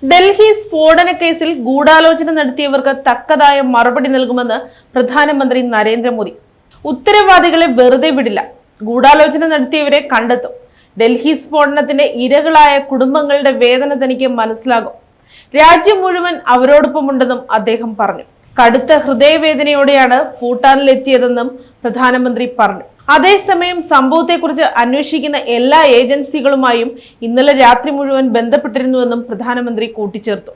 ഡൽഹി സ്ഫോടന കേസിൽ ഗൂഢാലോചന നടത്തിയവർക്ക് തക്കതായ മറുപടി നൽകുമെന്ന് പ്രധാനമന്ത്രി നരേന്ദ്രമോദി. ഉത്തരവാദികളെ വെറുതെ വിടില്ല, ഗൂഢാലോചന നടത്തിയവരെ കണ്ടെത്തും. ഡൽഹി സ്ഫോടനത്തിന്റെ ഇരകളായ കുടുംബങ്ങളുടെ വേദന തനിക്ക് മനസ്സിലാകും. രാജ്യം മുഴുവൻ അവരോടൊപ്പമുണ്ടെന്നും അദ്ദേഹം പറഞ്ഞു. കടുത്ത ഹൃദയവേദനയോടെയാണ് ഭൂട്ടാനിലെത്തിയതെന്നും പ്രധാനമന്ത്രി പറഞ്ഞു. അതേസമയം സംഭവത്തെക്കുറിച്ച് അന്വേഷിക്കുന്ന എല്ലാ ഏജൻസികളുമായും ഇന്നലെ രാത്രി മുഴുവൻ ബന്ധപ്പെട്ടിരുന്നുവെന്നും പ്രധാനമന്ത്രി കൂട്ടിച്ചേർത്തു.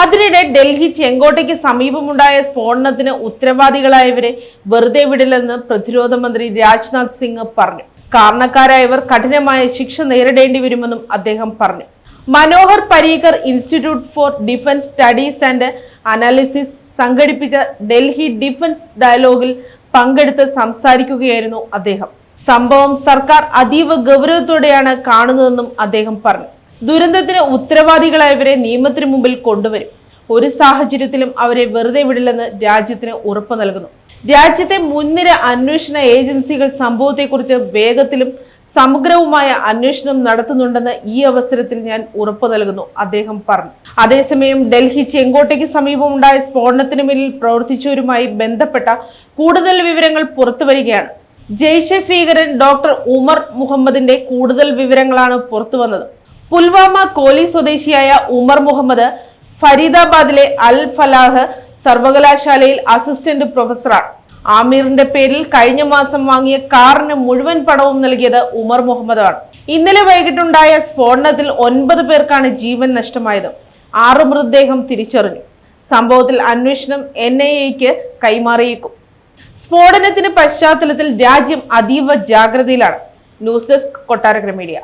അതിനിടെ ഡൽഹി ചെങ്കോട്ടയ്ക്ക് സമീപമുണ്ടായ സ്ഫോടനത്തിന് ഉത്തരവാദികളായവരെ വെറുതെ വിടില്ലെന്ന് പ്രതിരോധ മന്ത്രി രാജ്നാഥ് സിംഗ് പറഞ്ഞു. കാരണക്കാരായവർ കഠിനമായ ശിക്ഷ നേരിടേണ്ടി വരുമെന്നും അദ്ദേഹം പറഞ്ഞു. Manohar Parrikar institute four defence studies and analysis സംഘടിപ്പിച്ച ഡൽഹി ഡിഫൻസ് ഡയലോഗിൽ പങ്കെടുത്ത് സംസാരിക്കുകയായിരുന്നു അദ്ദേഹം. സംഭവം സർക്കാർ അതീവ ഗൗരവത്തോടെയാണ് കാണുന്നതെന്നും അദ്ദേഹം പറഞ്ഞു. ദുരന്തത്തിന് ഉത്തരവാദികളായവരെ നിയമത്തിന് മുമ്പിൽ കൊണ്ടുവരും. ഒരു സാഹചര്യത്തിലും അവരെ വെറുതെ വിടില്ലെന്ന് രാജ്യത്തിന് ഉറപ്പ് നൽകുന്നു. രാജ്യത്തെ മുൻനിര അന്വേഷണ ഏജൻസികൾ സംഭവത്തെക്കുറിച്ച് വേഗത്തിലും സമഗ്രവുമായ അന്വേഷണം നടത്തുന്നുണ്ടെന്ന് ഈ അവസരത്തിൽ ഞാൻ ഉറപ്പു നൽകുന്നു, അദ്ദേഹം പറഞ്ഞു. അതേസമയം ഡൽഹി ചെങ്കോട്ടയ്ക്ക് സമീപമുണ്ടായ സ്ഫോടനത്തിന് പിന്നിൽ പ്രവർത്തിച്ചവരുമായി ബന്ധപ്പെട്ട കൂടുതൽ വിവരങ്ങൾ പുറത്തുവരികയാണ്. ജെയ്ഷെ ഭീകരൻ ഡോക്ടർ ഉമർ മുഹമ്മദിന്റെ കൂടുതൽ വിവരങ്ങളാണ് പുറത്തുവന്നത്. പുൽവാമ കോലി സ്വദേശിയായ ഉമർ മുഹമ്മദ് ഫരീദാബാദിലെ അൽ ഫലാഹ് സർവകലാശാലയിൽ അസിസ്റ്റന്റ് പ്രൊഫസറാണ്. ആമീറിന്റെ പേരിൽ കഴിഞ്ഞ മാസം വാങ്ങിയ കാറിന് മുഴുവൻ പണവും നൽകിയത് ഉമർ മുഹമ്മദാണ്. ഇന്നലെ വൈകിട്ടുണ്ടായ സ്ഫോടനത്തിൽ 9 പേർക്കാണ് ജീവൻ നഷ്ടമായത്. 6 മൃതദേഹം തിരിച്ചറിഞ്ഞു. സംഭവത്തിൽ അന്വേഷണം NIA-ക്ക് കൈമാറിയേക്കും. സ്ഫോടനത്തിന് പശ്ചാത്തലത്തിൽ രാജ്യം അതീവ ജാഗ്രതയിലാണ്. News desk, Kottarakkara media.